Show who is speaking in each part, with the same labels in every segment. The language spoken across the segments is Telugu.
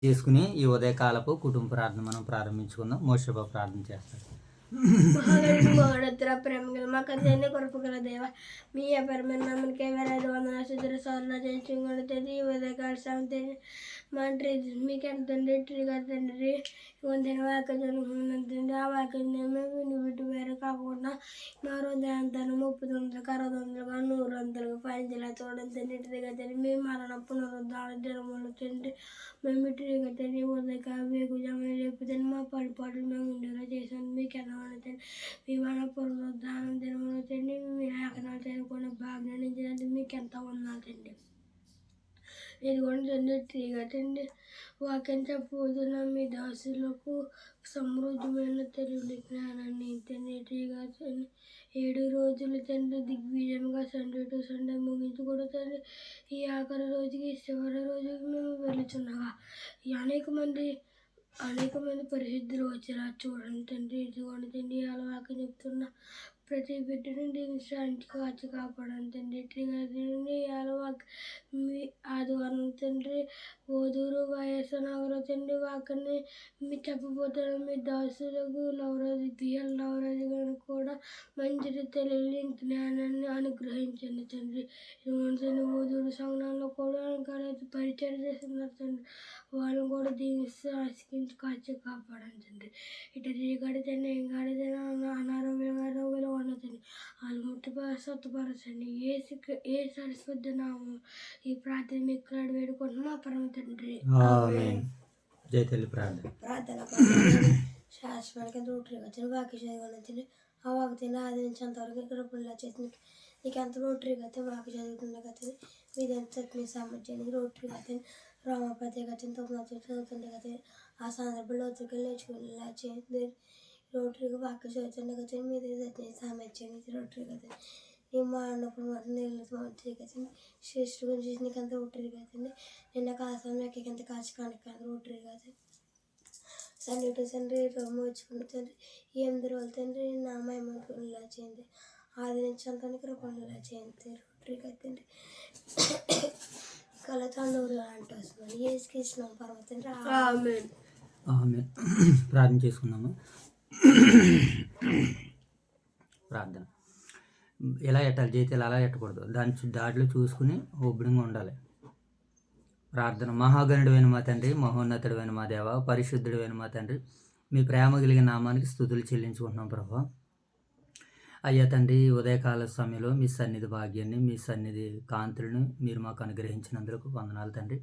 Speaker 1: చేసుకుని ఈ ఉదయకాలపు కుటుంబ ప్రార్థన మనం ప్రారంభించుకుందాం. మోషేబా ప్రార్థన చేస్తాడు.
Speaker 2: మహోన్నత ప్రేమగల మా కంటే కొరకు గల దేవ మీ అపరమైన నామకే వేరేది వందన సుధర సాధన చేయించుకుంటుంది ఉదయకాల సమయం మా మీకు ఎంత తండ్రి ట్రీగా తండ్రి వందిన వాక్య జరుగుతుందండి. ఆ వాక్యం విని విట్టు వేరే కాకుండా మా హృదయాంతాన్ని 30 60 100 ఫైంజలా చూడండి ట్రీగా తండ్రి మీ మరణ పునరుద్ధారణ జనములు తండ్రి మేము ట్రీగా తండ్రి ఉదయకాల వేగు జమని లేకపోతే మా పడిపాట్లు మేము ఉండేలా చేసాను. మీకు ఎలా విమాన పునరుద్ధానం దినములు తండ్రి మీ లేఖనాలు చదువుకునే భాగ్యాన్ని మీకు ఎంత ఉన్నాను తండ్రి. ఇదిగోండి తండ్రి ట్రీగా తండ్రి వాక్యం చెప్పబోతున్న మీ దాసులకు సమృద్ధమైన తెలుగు జ్ఞానాన్ని తండ్రి ట్రీగా తండ్రి 7 రోజులు తండ్రి దిగ్విజయంగా సండే టు సండే ముగించుకోవడం తండ్రి ఈ ఆఖరి రోజుకి చివరి రోజుకి మేము వెళుచున్నాగా అనేక మంది పరిశుద్ధులు వచ్చేలా చూడండి తండ్రి. ఇదిగోండి తండ్రి అలా వాక్యం చెప్తున్న ప్రతి బిడ్డను దీవించడానికి కాచి కాపాడండి తండ్రి. తండ్రి మీ ఆదివారం తండ్రి ఓదూరు వైఎస్ నగరం తండ్రి వాక్యాన్ని మీ చెప్పబోతున్న మీ దాసులకు లవరాజు బిఎల్ లవరాజు గారిని కూడా మంచి తెలియని జ్ఞానాన్ని అనుగ్రహించండి తండ్రి. తండ్రి ఓదూరు సంఘంలో కూడా ఇంకా పరిచయం చేస్తున్నారు తండ్రి. వాళ్ళని కూడా దీవిస్తూ ఆశించి కాచి కాపాడండి తండ్రి. ఇటు రీగడితేనే ఏం గడితేనే అనారోగ్యంగా ఉన్నతండి వాళ్ళు స్వతపరచండి. ఏ సరస్వతి నామం ఈ ప్రార్థన మీకు వేడుకుంటున్నా పరమ తండ్రి.
Speaker 1: జై తల్లి ప్రార్థన
Speaker 2: శాశ్వత రోటరీగా వాక్య చదివి ఆ వాక్యతని ఆదరించేంతవరకు ఇక్కడ పుల్లా చేసి నీకు ఎంత రోటరీగా వాక్య చదువుతున్నా కదా మీద మీ సామర్థ్యానికి రోటరీగా రోమపతి గతిని చదువుతుండే కదా ఆ సందర్భంలో ఒత్తికి నేర్చుకునేలా చేయండి. రోటరీగా వాక్య చదువుతుండే కదా మీద సామర్థ్యానికి రోటరీ కదా ఈ మా అన్నప్పుడు నీళ్ళు కదా శ్రేష్ఠ గురించి నీకు అంత రోటరీ కదండి. నిన్న కాసం నాకు ఎంత కాచి కానుక రోటరీ కదా సండే టు సండే రోమ వచ్చుకున్న తండ్రి 8 రోజులు తండ్రి నా మహిమలా చేయండి. ఆదరించడానికి రూపంలో చేయండి రోటరీ కదండి. కలతాండూరు అంటే వస్తుంది ఏసుకృష్ణ పర్వతండ్రి
Speaker 1: ఆమేన్. ప్రార్థన చేసుకుందాము. ప్రార్థన ఎలా ఎట్టాలి జీతాలు అలా ఎట్టకూడదు. దాంట్లో చూసుకుని ఒబ్బడంగా ఉండాలి. ప్రార్థన మహాగణుడైన మా తండ్రి, మహోన్నతుడైన మా దేవ, పరిశుద్ధుడైన మా తండ్రి, మీ ప్రేమ కలిగిన నామానికి స్తుతులు చెల్లించుకుంటున్నాం ప్రభా. అయ్యా తండ్రి ఉదయకాల సమయంలో మీ సన్నిధి భాగ్యాన్ని మీ సన్నిధి కాంతులను మీరు మాకు అనుగ్రహించినందుకు వందనాలు తండ్రి.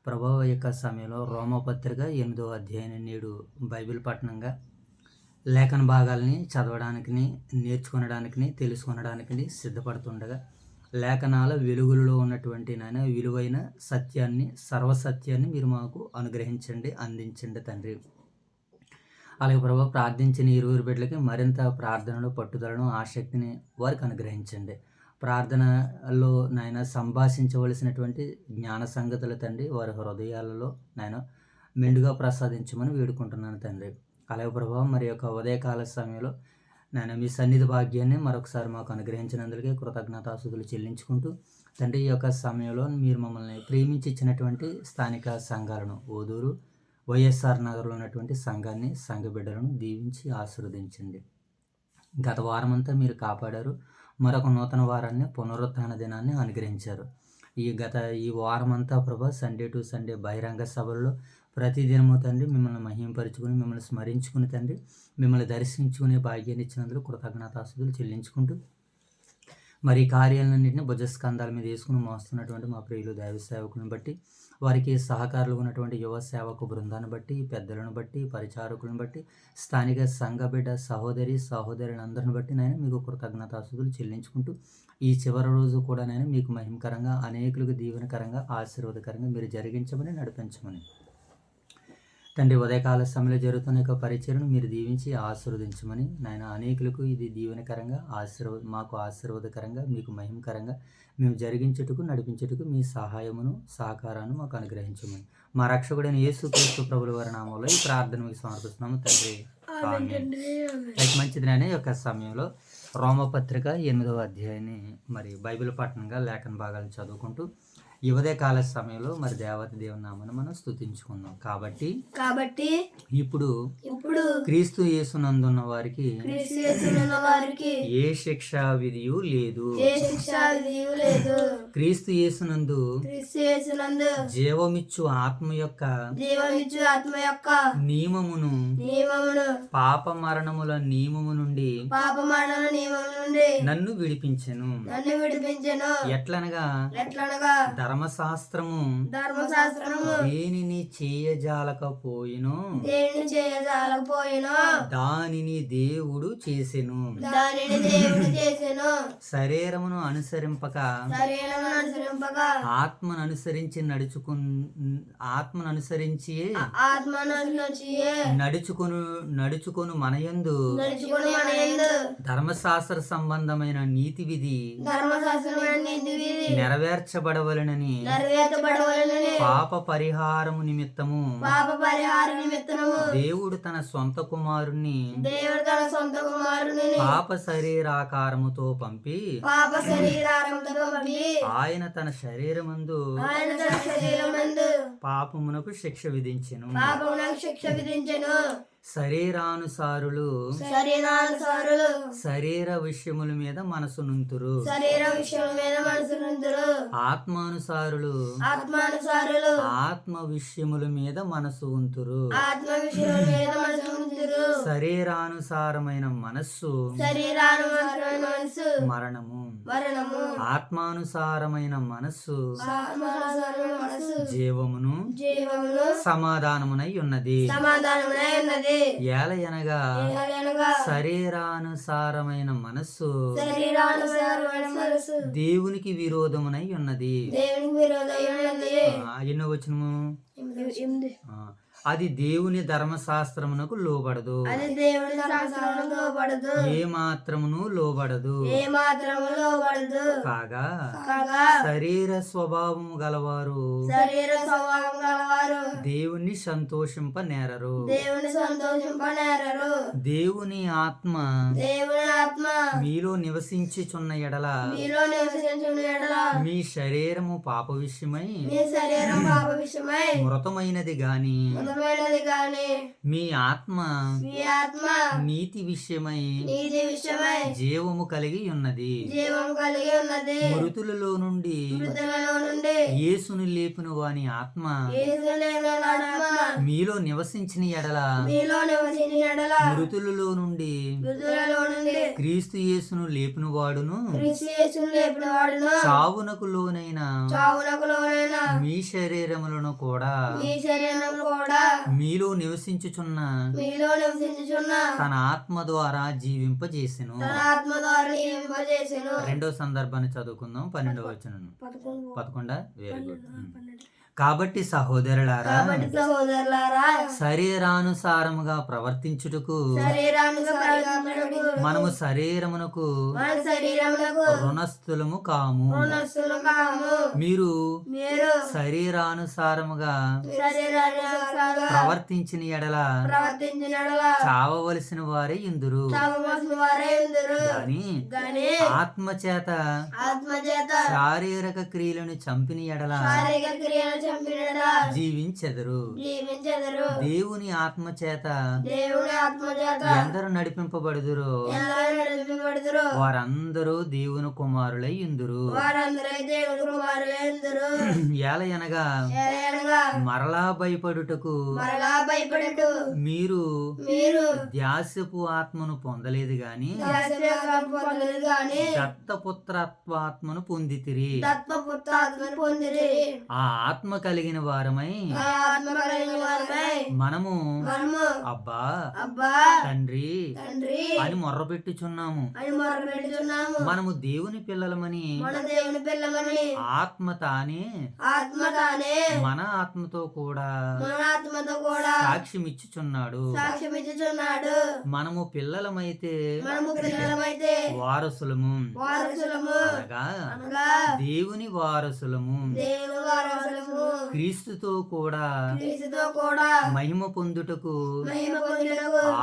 Speaker 1: ప్రభావ యొక్క సమయంలో రోమపత్రిక 8వ అధ్యాయం నేడు బైబిల్ పఠనంగా లేఖన భాగాల్ని చదవడానికి నేర్చుకునడానికి తెలుసుకొనడానికి సిద్ధపడుతుండగా లేఖనాల వెలుగులలో ఉన్నటువంటి నాయన విలువైన సత్యాన్ని సర్వసత్యాన్ని మీరు మాకు అనుగ్రహించండి, అందించండి తండ్రి. అలాగే ప్రభావ ప్రార్థించిన 20 బిడ్డలకి మరింత ప్రార్థనలో పట్టుదలను ఆసక్తిని వారికి అనుగ్రహించండి. ప్రార్థనలో నాయన సంభాషించవలసినటువంటి జ్ఞాన సంగతుల తండ్రి వారి హృదయాలలో నాయన మెండుగా ప్రసాదించమని వేడుకుంటున్నాను తండ్రి. అలాగే ప్రభావ మరి యొక్క ఉదయకాల సమయంలో నాయన మీ సన్నిధి భాగ్యాన్ని మరొకసారి మాకు అనుగ్రహించినందుకే కృతజ్ఞతాస్తుతులు చెల్లించుకుంటూ తండ్రి ఈ యొక్క సమయంలో మీరు మమ్మల్ని ప్రేమించి ఇచ్చినటువంటి స్థానిక సంఘాలను ఓదూరు వైఎస్ఆర్ నగర్లో ఉన్నటువంటి సంఘాన్ని సంఘ బిడ్డలను దీవించి ఆశీర్వదించండి. గత వారమంతా మీరు కాపాడారు. మరొక నూతన వారాన్ని పునరుత్థాన దినాన్ని అనుగ్రహించారు. ఈ వారమంతా ప్రభా సండే టు సండే బహిరంగ సభల్లో ప్రతిదినము తండ్రి మిమ్మల్ని మహింపరుచుకుని మిమ్మల్ని స్మరించుకుని తండ్రి మిమ్మల్ని దర్శించుకునే భాగ్యాన్ని ఇచ్చినందుకు కృతజ్ఞతాస్తుతులు చెల్లించుకుంటూ మరి కార్యాలన్నింటినీ భుజస్కంధాల మీద వేసుకుని మోస్తున్నటువంటి మా ప్రియులు దైవ సేవకులను బట్టి వారికి సహకారులు ఉన్నటువంటి యువ సేవకు బృందాన్ని బట్టి పెద్దలను బట్టి పరిచారకులను బట్టి స్థానిక సంఘ బిడ్డ సహోదరులను అందరిని బట్టి నేను మీకు కృతజ్ఞతాస్తుతులు చెల్లించుకుంటూ ఈ చివరి రోజు కూడా నేను మీకు మహిమకరంగా అనేకులకు దీవెనకరంగా ఆశీర్వాదకరంగా మీరు జరిగించమని నడిపించమని తండ్రి ఉదయకాల సమయంలో జరుగుతున్న యొక్క పరిచయను మీరు దీవించి ఆశీర్వదించమని నాయన అనేకులకు ఇది దీవెనకరంగా మాకు ఆశీర్వాదకరంగా మీకు మహిమకరంగా మేము జరిగించుటకు నడిపించుటకు మీ సహాయమును సహకారాన్ని మాకు అనుగ్రహించమని మా రక్షకుడైన యేసుక్రీస్తు ప్రభుల వారి నామంలో ఈ ప్రార్థన మీకు సమర్పిస్తున్నాము తండ్రి. మంచిది నాయన యొక్క సమయంలో రోమపత్రిక 8వ అధ్యాయాన్ని మరి బైబిల్ పఠనంగా లేఖన భాగాలను చదువుకుంటూ ఈ ఉదయకాల సమయంలో మరి దేవత దేవుని నామను మనం స్తుతించుకుందాం. కాబట్టి ఇప్పుడు క్రీస్తు యేసునందున్న వారికి ఏ శిక్షా విధియు లేదు. క్రీస్తు యేసునందు జీవమిచ్చు ఆత్మ యొక్క నియమమును పాప మరణముల నియమము నుండి నన్ను విడిపించెను. ఎట్లనగా ధర్మశాస్త్రము దేనిని చేయజాలకపోయినో దానిని దేవుడు చేసెను. శరీరమును అనుసరింపక ఆత్మను అనుసరించి నడుచుకొను మనయందు ధర్మశాస్త్ర సంబంధమైన నీతి విధి నెరవేర్చబడవలెనని పాప పరిహారము నిమిత్తము దేవుడు తన సొంత కుమారుణ్ణి పాప శరీరాకారముతో పంపి ఆయన తన శరీరమందు పాపమునకు శిక్ష విధించెను. శరీరానుసారులు శరీర విషయముల మీద మనసు నుంతురు. ఆత్మానుసారులు ఆత్మ విషయముల మీద మనసు ఉంతురు. శరీరానుసారమైన మనస్సు మరణము, ఆత్మానుసారమైన మనస్సు జీవమును సమాధానమునై ఉన్నది. ఏలయనగా శరీరానుసారమైన మనస్సు దేవునికి విరోధమునై ఉన్నది. ఎన్నో వచనము? అది దేవుని ధర్మశాస్త్రమునకు లోబడదు, ఏ మాత్రమును లోబడదు. కాగా శరీర స్వభావము గలవారు దేవుణ్ణి సంతోషింపనేరరు. దేవుని ఆత్మ మీలో నివసించుచున్న ఎడల మీ శరీరము పాప విషయమై మృతమైనది గాని మీ ఆత్మ నీతి విషయమై జీవము కలిగి ఉన్నది. మృతులలో నుండి యేసును లేపిన వాని ఆత్మ మీలో నివసించిన ఎడల మృతులలో నుండి క్రీస్తు యేసును లేపిన వాడును చావునకు లోనైన మీ శరీరములను కూడా మీలో నివసించుచున్న తన ఆత్మ ద్వారా జీవింపజేసెను. రెండో సందర్భాన్ని చదువుకుందాం. 12వ వచనం 11. Very good. కాబట్టి సహోదరులారా శరీరానుసారముగా ప్రవర్తించుటకు మనము శరీరమునకు రుణస్థులము కాము. మీరు శరీరానుసారముగా ప్రవర్తించిన ఎడల చావవలసిన వారే ఇందురు. గాని ఆత్మచేత శారీరక క్రియలను చంపిన ఎడల జీవించెదరు. దేవుని ఆత్మ చేత ఎందరు నడిపింపబడుదురో వారందరూ దేవుని కుమారులై ఇందురు. ఏలయనగా మరలా భయపడుటకు మీరు ధ్యాసపు ఆత్మను పొందలేదు గాని దత్తపుత్రత్వాత్మను పొందితిరి. ఆ ఆత్మ కలిగిన వారమై మనము అబ్బా తండ్రి అని మొర్రపెట్టుచున్నాము. మనము దేవుని పిల్లలమని ఆత్మ తానే మన ఆత్మతో కూడా సాక్ష్యం ఇచ్చుచున్నాడు. మనము పిల్లలమైతే వారసులము, అనగా దేవుని వారసులము, క్రీస్తుతో కూడా మహిమ పొందుటకు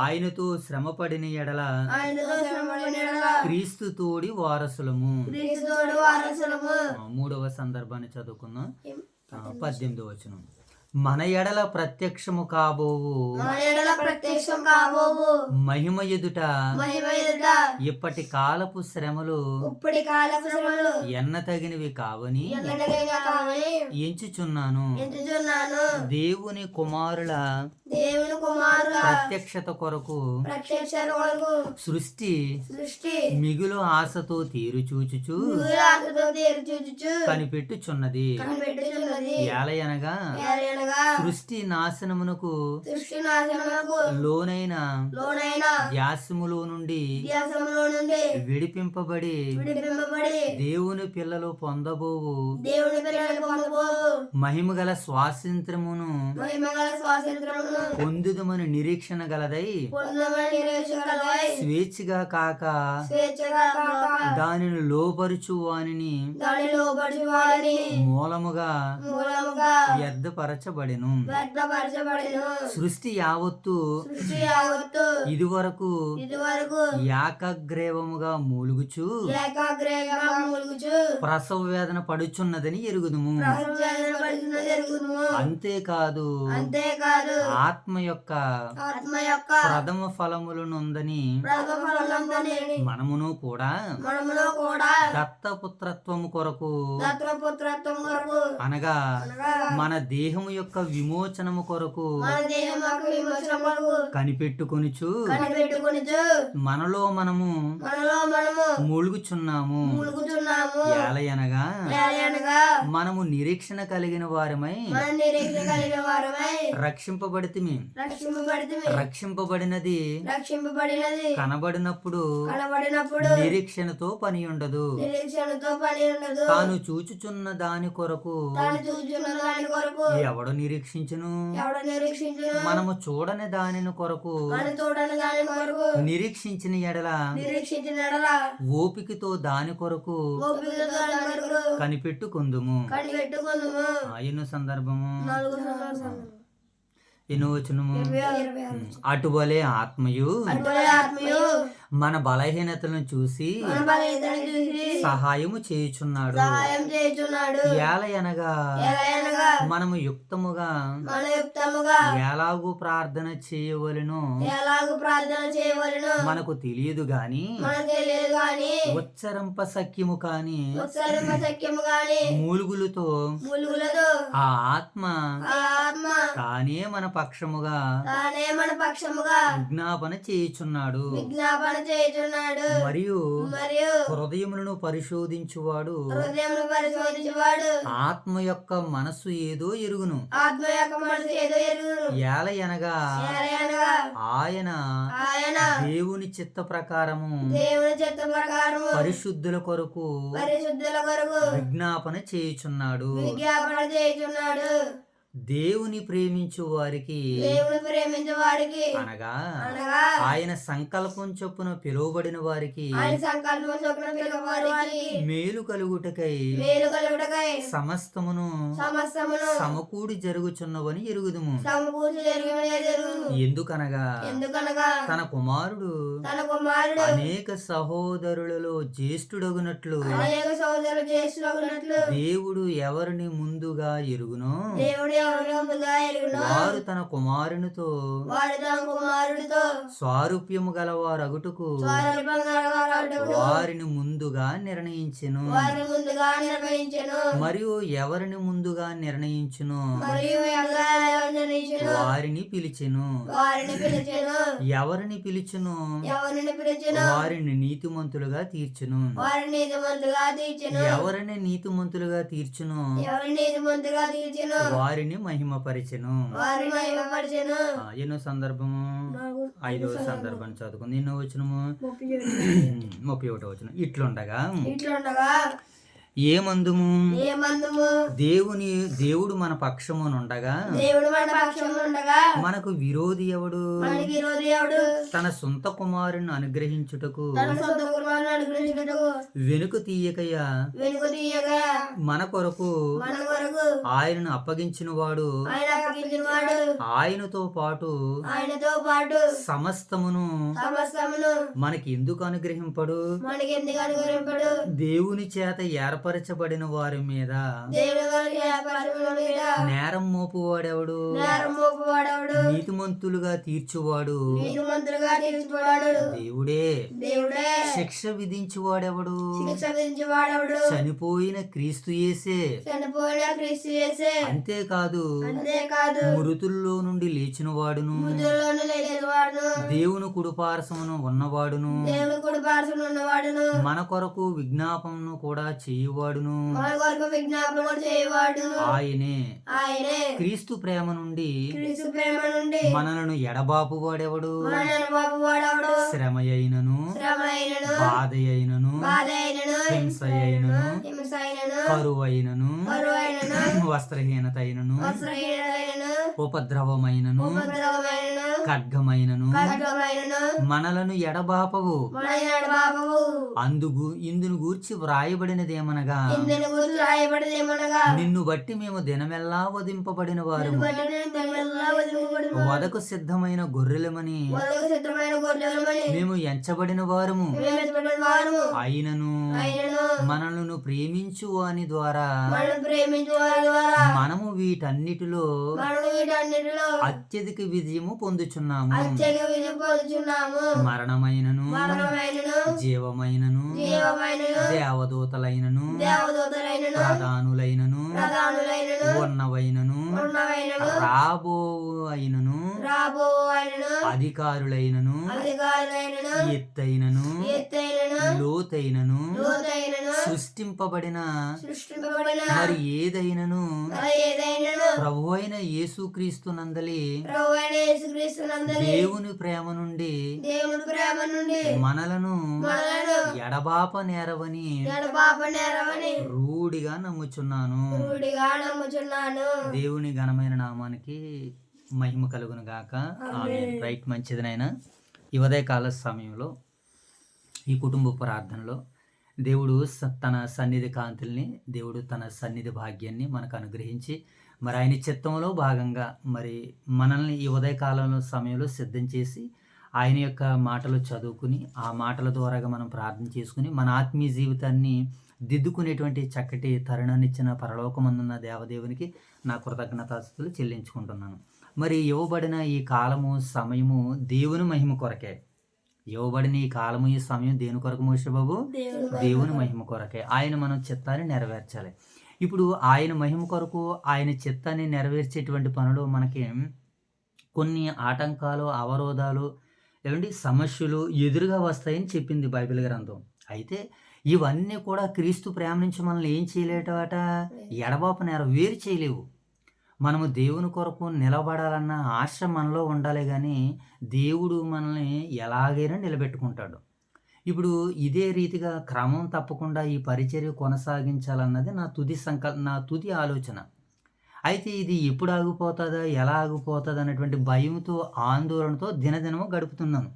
Speaker 1: ఆయనతో శ్రమపడిన ఎడల క్రీస్తు తోడి వారసులము. మూడవ సందర్భాన్ని చదువుకుందాం. 18వ వచనం. మన ఎడల ప్రత్యక్షము కాబోవు మహిమ ఎదుట ఇప్పటి కాలపు శ్రమలు ఎన్న తగినవి కావని ఎంచుచున్నాను. దేవుని కుమారుల ప్రత్యక్షత కొరకు సృష్టి మిగులు ఆశతో తీరుచూచుచు కనిపెట్టుచున్నది. ఏలయనగా సృష్టి నాశనమునకు లోనైన వ్యాసములో నుండి విడిపింపబడి దేవుని పిల్లలు పొందబోవు మహిమగల స్వాతంత్రమును పొందుదమని నిరీక్షణ గలదై స్వేచ్ఛగా కాక దానిని లోబరుచు వానిని మూలముగా వ్యర్థపరచబడెను. సృష్టి యావత్తు ఇదివరకు ఏకగ్రీవముగా మూలుగుచు ప్రసవ వేదన పడుచున్నదని ఎరుగుదుము. అంతేకాదు ఆత్మ యొక్క ప్రథమ ఫలములనుందని మనమును కూడా దత్తపుత్రత్వము కొరకు అనగా మన దేహము యొక్క విమోచనము కొరకు కనిపెట్టుకొనుచు మనలో మనము మూలుగుచున్నాము. ఏలయనగా మనము నిరీక్షణ కలిగిన వారమై రక్షింపబడితిమి. రక్షింపబడినది కనబడినప్పుడు నిరీక్షణతో పని ఉండదు. తాను చూచుచున్న దాని కొరకు ఎవడు నిరీక్షించును? మనము చూడని దానిని కొరకు నిరీక్షించిన ఎడల ఓపికతో దాని కొరకు కనిపెట్టుకుందుము. ఎన్నో సందర్భము, ఎన్నో వచనము. అటువలే ఆత్మయు మన బలహీనతలను చూసి సహాయము చేయుచున్నాడు. ఏలయనగా మనము యుక్తముగా ఎలాగూ ప్రార్థన చేయవలెనో మనకు తెలియదు గాని ఉచ్చరింప సఖ్యము కాని మూలుగులతో ఆ ఆత్మ తానే మన పక్షముగా విజ్ఞాపన చేయుచున్నాడు. మరియు హృదయములను పరిశోధించువాడు ఆత్మ యొక్క మనసు ఏదో ఎరుగును. ఏలయనగా ఆయన దేవుని చిత్త ప్రకారము పరిశుద్ధుల కొరకు విజ్ఞాపన చేయుచున్నాడు. దేవుని ప్రేమించు వారికి అనగా ఆయన సంకల్పం చొప్పున పిలువబడిన వారికి మేలు కలుగుటకై సమస్తమును సమకూడి జరుగుచున్నవని ఎరుగుదుము. ఎందుకనగా తన కుమారుడు అనేక సహోదరులలో జ్యేష్ఠుడగునట్లు దేవుడు ఎవరిని ముందుగా ఎరుగునో వారు తన కుమారునితో స్వారూప్యము గల వారగుటకు వారిని ముందుగా నిర్ణయించెను. మరియు ఎవరిని ముందుగా నిర్ణయించును వారిని పిలిచెను. ఎవరిని పిలిచెను వారిని నీతిమంతులుగా తీర్చును. ఎవరిని నీతిమంతులుగా తీర్చును వారిని మహిమపరిచెను. ఎన్నో సందర్భము, 5వ సందర్భాన్ని చదువుకుంది. ఎన్నో వచనము, 31వ వచనం. ఇట్లుండగా ఏమందుము
Speaker 2: ఏమందుము
Speaker 1: దేవుడు మన పక్షమునుండగా
Speaker 2: దేవుడు మన పక్షము ఉండగా
Speaker 1: మనకు విరోధి ఎవడు?
Speaker 2: మనకి విరోధి ఎవడు?
Speaker 1: తన సొంత కుమారుని అనుగ్రహించుటకు
Speaker 2: తన సొంత కుమారుని అనుగ్రహించుటకు
Speaker 1: వెనుక తీయకయ్యా
Speaker 2: వెనుక తీయగా
Speaker 1: మన కొరకు ఆయనను అప్పగించిన వాడు
Speaker 2: ఆయన అప్పగించిన వాడు
Speaker 1: ఆయనతో పాటు సమస్తమును మనకి ఎందుకు అనుగ్రహింపడు?
Speaker 2: మనకి ఎందుకు అనుగ్రహింపడు?
Speaker 1: దేవుని చేత ఏర్పరచబడిన వారి మీద నేరం మోపువాడెవడు? నీతిమంతులుగా తీర్చువాడు దేవుడే. శిక్ష విధించువాడెవడు? చనిపోయిన క్రీస్తు యేసే. అంతేకాదు మృతుల్లో నుండి లేచిన వాడును దేవుని కుడిపార్శ్వమున ఉన్నవాడును మన కొరకు విజ్ఞాపనను కూడా చేయువాడును ఆయనే. క్రీస్తు ప్రేమ నుండి మనలను ఎడబాపు వాడెవడు? శ్రమ అయినను బాధ అయినను హింస అయినను కరువు అయినను వస్త్రహీనత అయినను ఉపద్రవమైనను ఖడ్గమైనను మనలను ఎడబాపవు. ఇందును గూర్చి వ్రాయబడినదేమనగా నిన్ను బట్టి మేము దినమెల్లా వధింపబడిన వారు వదకు సిద్ధమైన గొర్రెలమని మేము ఎంచబడిన వారము అయినను మనలను ప్రేమించు వాని ద్వారా మనము వీటన్నిటిలో అత్యధిక విజయము పొందుచున్నాము. మరణమైనను జీవమైనను దేవదూతలైనను ప్రధానులైనను ఉన్నవైనను రాబో అయినను అధికారులైనను ఎత్తైనను లోతైనను సృష్టింపబడిన మరి ఏదైనను ప్రభు అయిన యేసుక్రీస్తు నందలి దేవుని ప్రేమ నుండి మనలను ఎడబాప నేరవని రూఢిగా నమ్ముచున్నాను. దేవుని ఘనమైన నామానికి మహిమ కలుగును గాక. ఆమేన్. రైట్, మంచిదినైనా ఈ ఉదయకాల సమయంలో ఈ కుటుంబ ప్రార్థనలో దేవుడు తన సన్నిధి కాంతుల్ని, దేవుడు తన సన్నిధి భాగ్యాన్ని మనకు అనుగ్రహించి మరి ఆయన చిత్తంలో భాగంగా మరి మనల్ని ఈ ఉదయకాలంలో సమయంలో సిద్ధం చేసి ఆయన యొక్క మాటలు చదువుకుని ఆ మాటల ద్వారాగా మనం ప్రార్థన చేసుకుని మన ఆత్మీయ జీవితాన్ని దిద్దుకునేటువంటి చక్కటి తరుణాన్ని ఇచ్చిన పరలోకమందున్న దేవదేవునికి నా కృతజ్ఞతాస్తుతులు చెల్లించుకుంటున్నాను. మరి ఇవ్వబడిన ఈ కాలము సమయము దేవుని మహిమ కొరకే. ఇవ్వబడిన ఈ కాలము ఈ సమయం దేని కొరకు మోషబాబు? దేవుని మహిమ కొరకే. ఆయన మనం చిత్తాన్ని నెరవేర్చాలి. ఇప్పుడు ఆయన మహిమ కొరకు ఆయన చిత్తాన్ని నెరవేర్చేటువంటి పనులు మనకి కొన్ని ఆటంకాలు, అవరోధాలు, ఏమండి సమస్యలు ఎదురుగా వస్తాయని చెప్పింది బైబిల్ గ్రంథం. అయితే ఇవన్నీ కూడా క్రీస్తు ప్రేమ నుంచి మనల్ని ఏం చేయలేటట? ఎడబాపు వేరు చేయలేవు. మనము దేవుని కొరకు నిలబడాలన్న ఆశ మనలో ఉండాలి, కానీ దేవుడు మనల్ని ఎలాగైనా నిలబెట్టుకుంటాడు. ఇప్పుడు ఇదే రీతిగా క్రమం తప్పకుండా ఈ పరిచర్య కొనసాగించాలన్నది నా తుది ఆలోచన. అయితే ఇది ఎప్పుడు ఆగిపోతుందా, ఎలా ఆగిపోతుంది అన్నటువంటి భయంతో, ఆందోళనతో దినదినము గడుపుతున్నాను.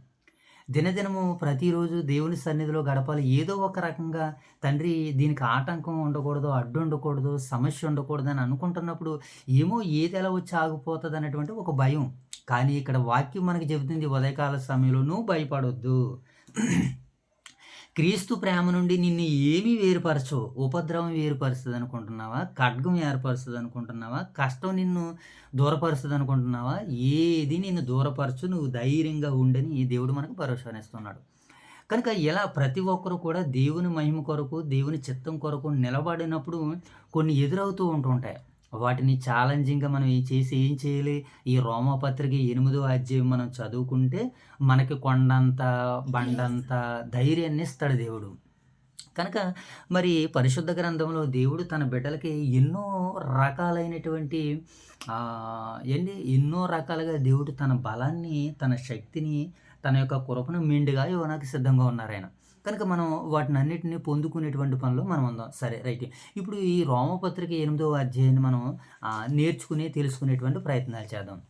Speaker 1: దినదినము ప్రతిరోజు దేవుని సన్నిధిలో గడపాలి. ఏదో ఒక రకంగా తండ్రి దీనికి ఆటంకం ఉండకూడదు, అడ్డు ఉండకూడదు, సమస్య ఉండకూడదు అని అనుకుంటున్నప్పుడు ఏమో ఏది ఎలా వచ్చి ఆగిపోతుంది అనేటువంటి ఒక భయం. కానీ ఇక్కడ వాక్యం మనకి చెబుతుంది ఉదయకాల సమయంలో నువ్వు భయపడొద్దు. క్రీస్తు ప్రేమ నుండి నిన్ను ఏమీ వేరుపరచవు. ఉపద్రవం వేరుపరుస్తుంది అనుకుంటున్నావా? ఖడ్గం ఏర్పరుస్తుంది అనుకుంటున్నావా? కష్టం నిన్ను దూరపరుస్తుంది అనుకుంటున్నావా? ఏది నిన్ను దూరపరచు, నువ్వు ధైర్యంగా ఉండని ఈ దేవుడు మనకు భరోసానిస్తున్నాడు. కనుక ఇలా ప్రతి ఒక్కరు కూడా దేవుని మహిమ కొరకు, దేవుని చిత్తం కొరకు నిలబడినప్పుడు కొన్ని ఎదురవుతూ ఉంటుంటాయి. వాటిని ఛాలెంజింగ్గా మనం ఏం చేయాలి? ఈ రోమాపత్రిక 8వ అధ్యాయం మనం చదువుకుంటే మనకి కొండంత బండంత ధైర్యాన్ని ఇస్తాడు దేవుడు. కనుక మరి పరిశుద్ధ గ్రంథంలో దేవుడు తన బిడ్డలకి ఎన్నో రకాలైనటువంటి ఎన్నో రకాలుగా దేవుడు తన బలాన్ని, తన శక్తిని, తన యొక్క కృపను మెండుగా ఇవ్వడానికి సిద్ధంగా ఉన్నారు ఆయన. కనుక మనం వాటిని అన్నిటిని పొందుకునేటువంటి పనిలో మనం ఉందాం. సరే రైట్. ఇప్పుడు ఈ రోమపత్రిక 8వ అధ్యాయాన్ని మనం తెలుసుకునేటువంటి ప్రయత్నాలు చేద్దాం.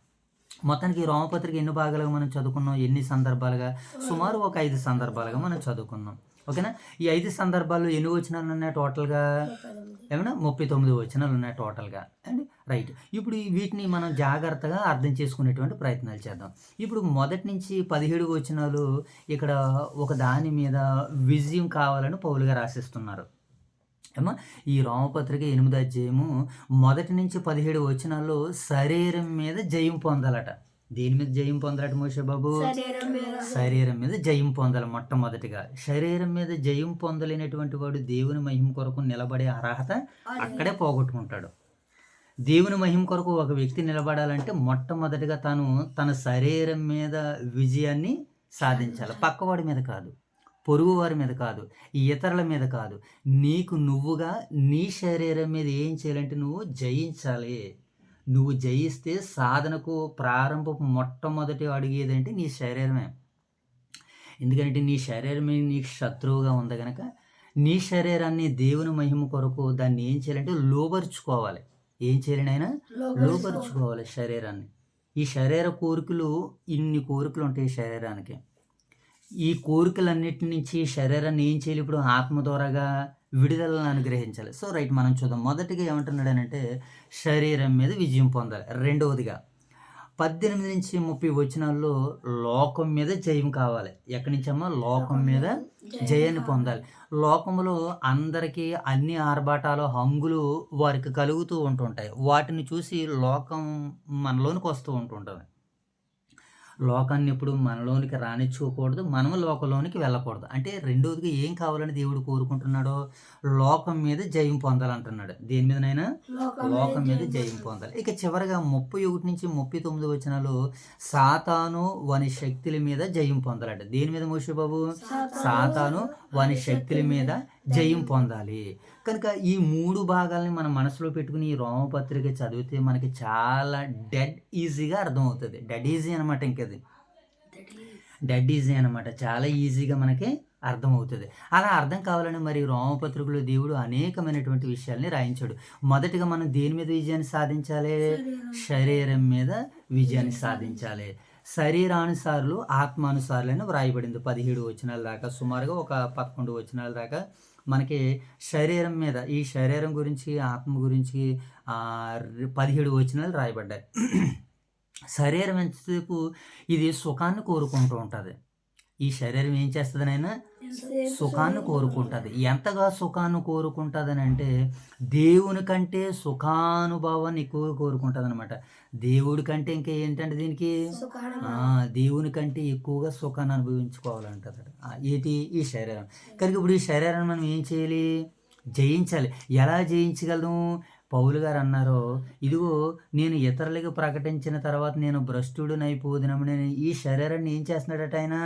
Speaker 1: మొత్తానికి ఈ రోమపత్రిక ఎన్ని భాగాలుగా మనం చదువుకున్నాం, ఎన్ని సందర్భాలుగా? సుమారు ఒక 5 సందర్భాలుగా మనం చదువుకున్నాం. ఓకేనా? ఈ 5 సందర్భాల్లో ఎన్ని వచనాలు ఉన్నాయి టోటల్గా? ఏమన్నా 39 వచనాలు ఉన్నాయి టోటల్గా అండ్ రైట్. ఇప్పుడు వీటిని మనం జాగ్రత్తగా అర్థం చేసుకునేటువంటి ప్రయత్నాలు చేద్దాం. ఇప్పుడు మొదటి నుంచి 17 వచనాలు ఇక్కడ ఒక దాని మీద విజయం కావాలని పౌలు గారు ఆశిస్తున్నారు. ఏమో ఈ రోమపత్రిక 8వ అధ్యాయము మొదటి నుంచి 17 వచనాల్లో శరీరం మీద జయం పొందాలట. దేని మీద జయం పొందాలట మోషే బాబు? శరీరం మీద జయం పొందాలి. మొట్టమొదటిగా శరీరం మీద జయం పొందలేనటువంటి వాడు దేవుని మహిమ కొరకు నిలబడే అర్హత అక్కడే పోగొట్టుకుంటాడు. దేవుని మహిమ కొరకు ఒక వ్యక్తి నిలబడాలంటే మొట్టమొదటిగా తన శరీరం మీద విజయాన్ని సాధించాలి. పక్కవాడి మీద కాదు, పొరుగు వారి మీద కాదు, ఇతరుల మీద కాదు, నీకు నువ్వుగా నీ శరీరం మీద ఏం చేయాలంటే నువ్వు జయించాలి. నువ్వు జయిస్తే సాధనకు ప్రారంభపు మొట్టమొదటి అడుగు ఏదంటే నీ శరీరమే. ఎందుకంటే నీ శరీరమే నీకు శత్రువుగా ఉంది కనుక నీ శరీరాన్ని దేవుని మహిమ కొరకు దాన్ని ఏం చేయాలంటే లోబరుచుకోవాలి. ఏం చేయాలని అయినా లోబరుచుకోవాలి శరీరాన్ని. ఈ శరీర కోరికలు, ఇన్ని కోరికలు ఉంటాయి శరీరానికి. ఈ కోరికలన్నిటి నుంచి శరీరాన్ని ఏం చేయాలి? ఇప్పుడు ఆత్మ ద్వారాగా విడుదలను అనుగ్రహించాలి. సో రైట్, మనం చూద్దాం. మొదటిగా ఏమంటున్నాడు అంటే శరీరం మీద విజయం పొందాలి. రెండవదిగా 18 నుంచి 30 వచనాల్లో లోకం మీద జయం కావాలి. ఎక్కడి నుంచమ్మా? లోకం మీద జయాన్ని పొందాలి. లోకంలో అందరికీ అన్ని ఆర్భాటాలు, హంగులు వారికి కలుగుతూ ఉంటుంటాయి. వాటిని చూసి లోకం మనలోనికి వస్తూ ఉంటుంటుంది. లోకాన్ని ఎప్పుడు మనలోనికి రానిచ్చుకోకూడదు, మనము లోకంలోనికి వెళ్ళకూడదు. అంటే రెండవదిగా ఏం కావాలని దేవుడు కోరుకుంటున్నాడో లోకం మీద జయం పొందాలంటున్నాడు. దేని మీదనైనా? లోకం మీద జయం పొందాలి. ఇక చివరిగా 31 నుంచి 39 వచనాలు సాతాను వాని శక్తుల మీద జయం పొందాలట. దేని మీద మోషే బాబు? సాతాను వాని శక్తుల మీద జయం పొందాలి. కనుక ఈ 3 భాగాలని మన మనసులో పెట్టుకుని ఈ రోమపత్రిక చదివితే మనకి చాలా డెడ్ ఈజీగా అర్థమవుతుంది. డెడ్ ఈజీ అనమాట. ఇంకది డెడ్ ఈజీ అనమాట. చాలా ఈజీగా మనకి అర్థమవుతుంది. అలా అర్థం కావాలని మరి రోమపత్రికలో దేవుడు అనేకమైనటువంటి విషయాల్ని రాయించాడు. మొదటిగా మనం దేని మీద విజయాన్ని సాధించాలి? శరీరం మీద విజయాన్ని సాధించాలి. శరీరానుసారులు ఆత్మానుసారులని వ్రాయబడింది 17 వచనాల దాకా. సుమారుగా ఒక 11 వచనాల దాకా మనకి శరీరం మీద, ఈ శరీరం గురించి, ఆత్మ గురించి 17 వచనాలు రాయబడ్డాయి. శరీరం ఎంతసేపు ఇది సుఖాన్ని కోరుకుంటూ ఉంటుంది. ఈ శరీరం ఏం చేస్తుందనైనా? సుఖాన్ని కోరుకుంటుంది. ఎంతగా సుఖాన్ని కోరుకుంటుంది అని అంటే దేవుని కంటే సుఖానుభవాన్ని ఎక్కువగా కోరుకుంటుంది అనమాట. దేవుడి కంటే ఇంకా ఏంటంటే దీనికి దేవుని కంటే ఎక్కువగా సుఖాన్ని అనుభవించుకోవాలంటుంది. ఏంటి? ఈ శరీరం. కనుక ఇప్పుడు ఈ శరీరాన్ని మనం ఏం చేయాలి? జయించాలి. ఎలా జయించగలను? పౌలు గారు అన్నారు, ఇదిగో నేను ఇతరులకు ప్రకటించిన తర్వాత నేను భ్రష్టుడినైపోదునని ఈ శరీరాన్ని ఏం చేస్తున్నాడట? ఆయన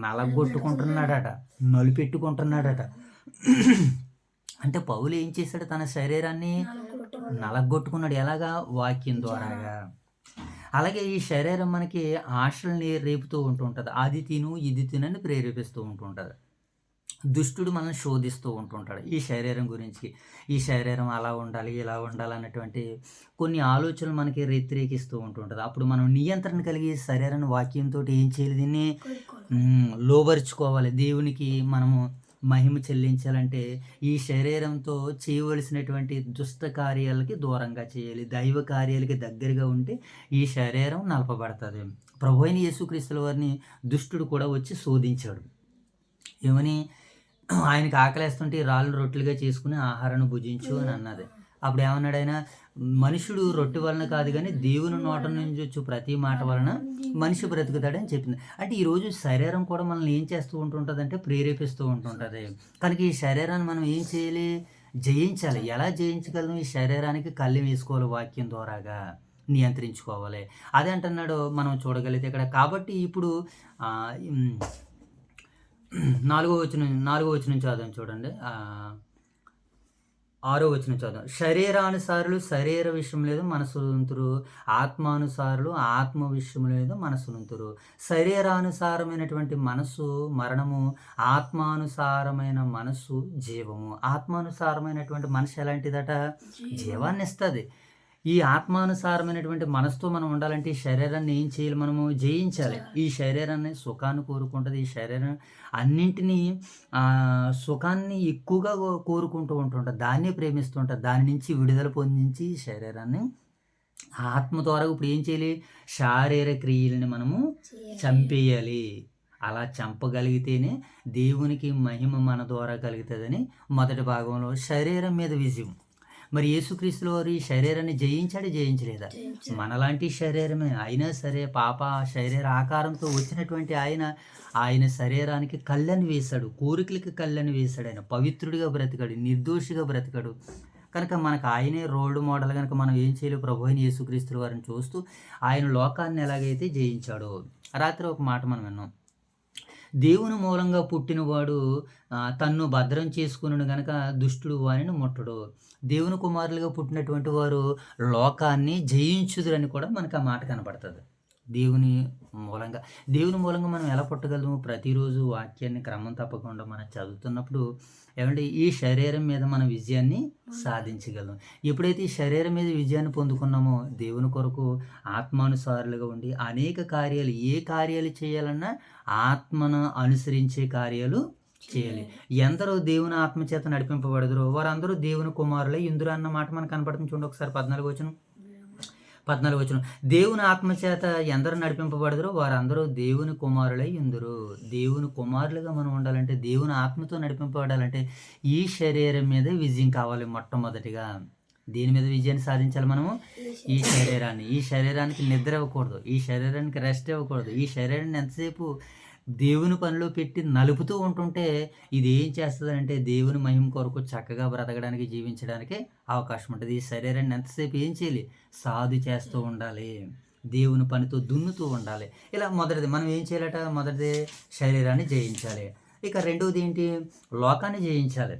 Speaker 1: నలగొట్టుకుంటున్నాడట, నలిపెట్టుకుంటున్నాడట. అంటే పౌలు ఏం చేశాడు? తన శరీరాన్ని నలగొట్టుకున్నాడు. ఎలాగా? వాక్యం ద్వారాగా. అలాగే ఈ శరీరం మనకి ఆశల్ని రేపుతూ ఉంటుంటుంది. అది తిను, ఇది తినని ప్రేరేపిస్తూ ఉంటుంటుంది. దుష్టుడు మనల్ని శోధిస్తూ ఉంటుంటాడు ఈ శరీరం గురించి. ఈ శరీరం అలా ఉండాలి, ఇలా ఉండాలి అన్నటువంటి కొన్ని ఆలోచనలు మనకి వ్యతిరేకిస్తూ ఉంటుంటుంది. అప్పుడు మనం నియంత్రణ కలిగి శరీరాన్ని వాక్యంతో ఏం చేయాలి? దీన్ని లోబరుచుకోవాలి. దేవునికి మనము మహిమ చెల్లించాలంటే ఈ శరీరంతో చేయవలసినటువంటి దుష్ట కార్యాలకి దూరంగా చేయాలి. దైవ కార్యాలకి దగ్గరగా ఉంటే ఈ శరీరం నలపబడుతుంది. ప్రభువైన యేసుక్రీస్తుల వారిని దుష్టుడు కూడా వచ్చి శోధించాడు. ఏమని? ఆయనకి ఆకలేస్తుంటే రాళ్ళు రొట్టెలుగా చేసుకుని ఆహారాన్ని భుజించు అని అన్నది. అప్పుడు ఏమన్నాడు ఆయన? మనుషుడు రొట్టె వలన కాదు కానీ దేవుని నోట నుంచి వచ్చు ప్రతి మాట వలన మనిషి బ్రతుకుతాడని చెప్పింది. అంటే ఈరోజు శరీరం కూడా మనల్ని ఏం చేస్తూ ఉంటుంటుంది అంటే ప్రేరేపిస్తూ ఉంటుంటుంది. కనుక ఈ శరీరాన్ని మనం ఏం చేయాలి? జయించాలి. ఎలా జయించగలం? ఈ శరీరానికి కళ్ళెం వేసుకోవాలి, వాక్యం ద్వారాగా నియంత్రించుకోవాలి. అదే అంటున్నాడు మనం చూడగలిగితే ఇక్కడ. కాబట్టి ఇప్పుడు 4వ వచనం చదువుదాం చూడండి. 6వ వచనం చదువుదాం. శరీరానుసారులు శరీర విషయములందు మనసుంతురు, ఆత్మానుసారులు ఆత్మ విషయములందు మనసుంతురు. శరీరానుసారమైనటువంటి మనసు మరణము, ఆత్మానుసారమైన మనసు జీవము. ఆత్మానుసారమైనటువంటి మనసు ఎలాంటిదట? జీవాన్ని ఇస్తుంది. ఈ ఆత్మానుసారమైనటువంటి మనసుతో మనం ఉండాలంటే ఈ శరీరాన్ని ఏం చేయాలి? మనము జయించాలి. ఈ శరీరాన్ని సుఖాన్ని కోరుకుంటుంది. ఈ శరీరం అన్నింటినీ సుఖాన్ని ఎక్కువగా కోరుకుంటూ ఉంటుంటుంది. దాన్నే ప్రేమిస్తూ ఉంటుంది. దాని నుంచి విడుదల పొందించి ఈ శరీరాన్ని ఆత్మ ద్వారా ఇప్పుడు ఏం చేయాలి? శారీర క్రియలని మనము చంపేయాలి. అలా చంపగలిగితేనే దేవునికి మహిమ మన ద్వారా కలుగుతుందని మొదటి భాగంలో శరీరం మీద విజయం. మరి యేసుక్రీస్తుల వారు ఈ శరీరాన్ని జయించలేదా? మనలాంటి శరీరమే అయినా సరే పాప శరీర ఆకారంతో వచ్చినటువంటి ఆయన శరీరానికి కళ్ళని వేశాడు, కోరికలకి కళ్ళని వేశాడు. ఆయన పవిత్రుడిగా బ్రతికాడు, నిర్దోషిగా బ్రతికాడు. కనుక మనకు ఆయనే రోల్ మోడల్. కనుక మనం ఏం చేయాలి? ప్రభు అయిన యేసుక్రీస్తుల వారిని చూస్తూ ఆయన లోకాన్ని ఎలాగైతే జయించాడో. రాత్రి ఒక మాట మనం విన్నాం. దేవుని మూలంగా పుట్టినవాడు తన్ను భద్రం చేసుకుని గనక దుష్టుడు వారిని ముట్టడు. దేవుని కుమారులుగా పుట్టినటువంటి వారు లోకాన్ని జయించుదురని కూడా మనకు ఆ మాట కనపడుతుంది. దేవుని మూలంగా మనం ఎలా పుట్టగలము? ప్రతిరోజు వాక్యాన్ని క్రమం తప్పకుండా మనం చదువుతున్నప్పుడు ఏమంటే ఈ శరీరం మీద మన విజయాన్ని సాధించగలం. ఎప్పుడైతే ఈ శరీరం మీద విజయాన్ని పొందుకున్నామో దేవుని కొరకు ఆత్మానుసారులుగా ఉండి అనేక కార్యాలు, ఏ కార్యాలు చేయాలన్నా ఆత్మను అనుసరించే కార్యాలు చేయాలి. ఎందరో దేవుని ఆత్మచేత నడిపింపబడదురో వారందరూ దేవుని కుమారులై ఇందురు అన్న మాట మనకు కనపడుతుంది. చూడండి ఒకసారి 14 వచనం. దేవుని ఆత్మచేత ఎందరూ నడిపింపబడదురో వారందరూ దేవుని కుమారులై ఇందురు. దేవుని కుమారులుగా మనం ఉండాలంటే, దేవుని ఆత్మతో నడిపింపబడాలంటే ఈ శరీరం మీద విజయం కావాలి. మొట్టమొదటిగా దేని మీద విజయాన్ని సాధించాలి? మనము ఈ శరీరానికి నిద్ర ఇవ్వకూడదు, ఈ శరీరానికి రెస్ట్ ఇవ్వకూడదు. ఈ శరీరాన్ని ఎంతసేపు దేవుని పనిలో పెట్టి నలుపుతూ ఉంటుంటే ఇది ఏం చేస్తుందంటే దేవుని మహిమ కొరకు చక్కగా బ్రతకడానికి, జీవించడానికి అవకాశం ఉంటుంది. ఈ శరీరాన్ని ఎంతసేపు ఏం చేయాలి? సాధు చేస్తూ ఉండాలి, దేవుని పనితో దున్నుతూ ఉండాలి. ఇలా మొదటిది మనం ఏం చేయాలట? మొదటిది శరీరాన్ని జయించాలి. ఇక రెండవది ఏంటి? లోకాన్ని జయించాలి.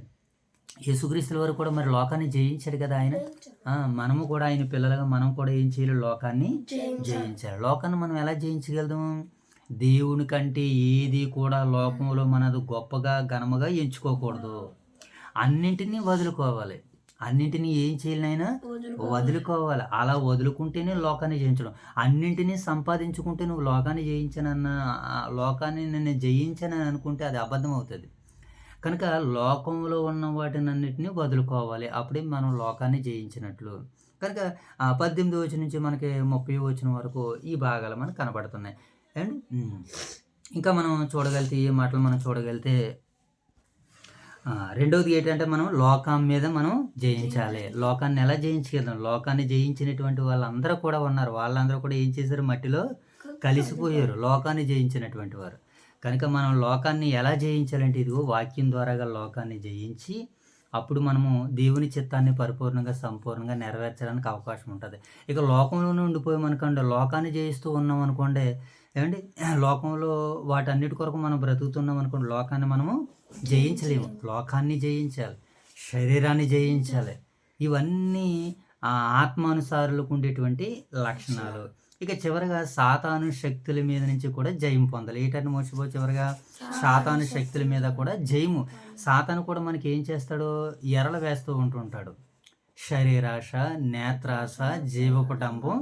Speaker 1: యేసుక్రీస్తుల వారు కూడా మరి లోకాన్ని జయించాడు కదా ఆయన. మనము కూడా ఆయన పిల్లలుగా మనం కూడా ఏం చేయాలి? లోకాన్ని జయించాలి. లోకాన్ని మనం ఎలా జయించగలుగుతాం? దేవుని కంటే ఏది కూడా లోకంలో మనది గొప్పగా ఘనముగా ఎంచుకోకూడదు. అన్నింటినీ వదులుకోవాలి. అన్నింటినీ ఏం చేయాలి? ఆయన వదులుకోవాలి. అలా వదులుకుంటేనే లోకాన్ని జయించడం. అన్నింటినీ సంపాదించుకుంటే నువ్వు లోకాన్ని లోకాన్ని నేను జయించనని అనుకుంటే అది అబద్ధం అవుతుంది. కనుక లోకంలో ఉన్న వాటిని అన్నింటినీ వదులుకోవాలి. అప్పుడే మనం లోకాన్ని జయించినట్లు. కనుక 18వ వచనం నుంచి మనకి 30వ వచనం వరకు ఈ భాగాలు మనకు కనబడుతున్నాయి. అండ్ ఇంకా మనం చూడగలిగితే ఈ మాటలు మనం చూడగలిగితే రెండవది ఏంటంటే మనం లోకం మీద మనం జయించాలి. లోకాన్ని ఎలా జయించగలం? లోకాన్ని జయించినటువంటి వాళ్ళందరూ కూడా ఉన్నారు. వాళ్ళందరూ కూడా ఏం చేశారు? మట్టిలో కలిసిపోయారు, లోకాన్ని జయించినటువంటి వారు. కనుక మనం లోకాన్ని ఎలా జయించాలంటే ఇదిగో వాక్యం ద్వారాగా లోకాన్ని జయించి అప్పుడు మనము దేవుని చిత్తాన్ని పరిపూర్ణంగా సంపూర్ణంగా నెరవేర్చడానికి అవకాశం ఉంటుంది. ఇక లోకంలోనే ఉండిపోయామనుకోండి, లోకాన్ని జయిస్తూ ఉన్నాం అనుకోండి, ఏమండి లోకంలో వాటన్నిటి కొరకు మనం బ్రతుకుతున్నాం అనుకోండి, లోకాన్ని మనము జయించలేము. లోకాన్ని జయించాలి, శరీరాన్ని జయించాలి. ఇవన్నీ ఆత్మానుసారులకు ఉండేటువంటి లక్షణాలు. ఇక చివరిగా సాతాను శక్తుల మీద నుంచి కూడా జయం పొందాలి. ఏంటంటే మోసపో చివరిగా సాతాను శక్తుల మీద కూడా జయము. సాతాను కూడా మనకి ఏం చేస్తాడో ఎరలు వేస్తూ ఉంటుంటాడు. శరీరాశ, నేత్రాశ, జీవపటంబం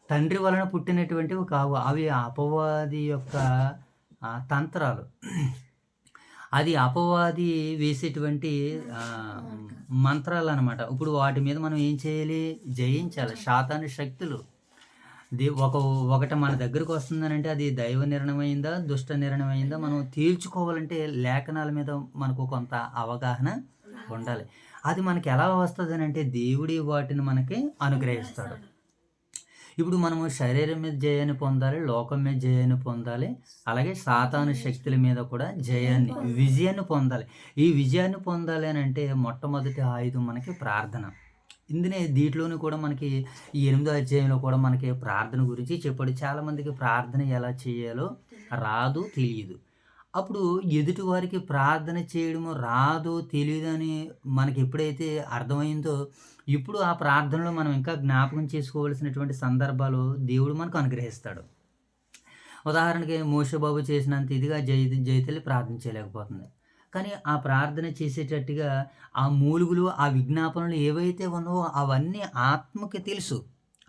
Speaker 1: తండ్రి వలన పుట్టినటువంటివి కావు. అవి అపవాది యొక్క తంత్రాలు. అది అపవాది వేసేటువంటి మంత్రాలు అన్నమాట. ఇప్పుడు వాటి మీద మనం ఏం చేయాలి? జయించాలి. సాతాను శక్తులు ఒకటి మన దగ్గరకు వస్తుందనంటే అది దైవ నిర్ణయమైందా, దుష్ట నిర్ణయమైందా మనం తేల్చుకోవాలంటే లేఖనాల మీద మనకు కొంత అవగాహన ఉండాలి. అది మనకి ఎలా వస్తుంది అంటే దేవుడి వాటిని మనకి అనుగ్రహిస్తాడు. ఇప్పుడు మనము శరీరం మీద జయాన్ని పొందాలి, లోకం మీద జయాన్ని పొందాలి, అలాగే సాతాను శక్తుల మీద కూడా విజయాన్ని పొందాలి. ఈ విజయాన్ని పొందాలి అని అంటే మొట్టమొదటి ఆయుధం మనకి ప్రార్థన. దీంట్లోనూ కూడా మనకి ఈ 8వ అధ్యాయంలో కూడా మనకి ప్రార్థన గురించి చెప్పాడు. చాలామందికి ప్రార్థన ఎలా చేయాలో రాదు, తెలియదు. అప్పుడు ఎదుటి వారికి ప్రార్థన చేయడము రాదో తెలీదని మనకి ఎప్పుడైతే అర్థమైందో, ఇప్పుడు ఆ ప్రార్థనలో మనం ఇంకా జ్ఞాపకం చేసుకోవాల్సినటువంటి సందర్భాలు దేవుడు మనకు అనుగ్రహిస్తాడు. ఉదాహరణకి మోషే బాబు చేసినంత ఇదిగా జయతల్లి ప్రార్థన చేయలేకపోతుంది. కానీ ఆ ప్రార్థన చేసేటట్టుగా ఆ మూలుగులు, ఆ విజ్ఞాపనలు ఏవైతే ఉన్నావో అవన్నీ ఆత్మకి తెలుసు.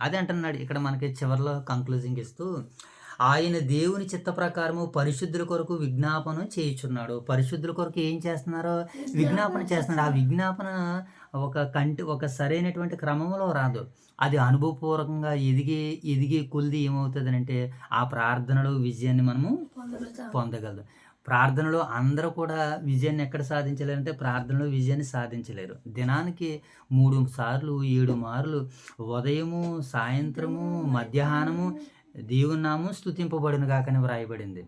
Speaker 1: అదే అంటున్నాడు ఇక్కడ మనకి చివర్లో కంక్లూజింగ్ ఇస్తూ, ఆయన దేవుని చిత్త ప్రకారము పరిశుద్ధుల కొరకు విజ్ఞాపనం చేయుచున్నాడు. పరిశుద్ధుల కొరకు ఏం చేస్తున్నారు? విజ్ఞాపన చేస్తున్నాడు. ఆ విజ్ఞాపన ఒక సరైనటువంటి క్రమంలో రాదు. అది అనుభవపూర్వకంగా ఎదిగే కొలిది ఏమవుతుందనంటే, ఆ ప్రార్థనలో విజయాన్ని మనము పొందగలదు. ప్రార్థనలో అందరూ కూడా విజయాన్ని ఎక్కడ సాధించలేరంటే, ప్రార్థనలో విజయాన్ని సాధించలేరు. దినానికి 3 సార్లు, 7 మార్లు ఉదయము, సాయంత్రము, మధ్యాహ్నము దేవుని నామం స్తుతింపబడును గాక అని వ్రాయబడింది.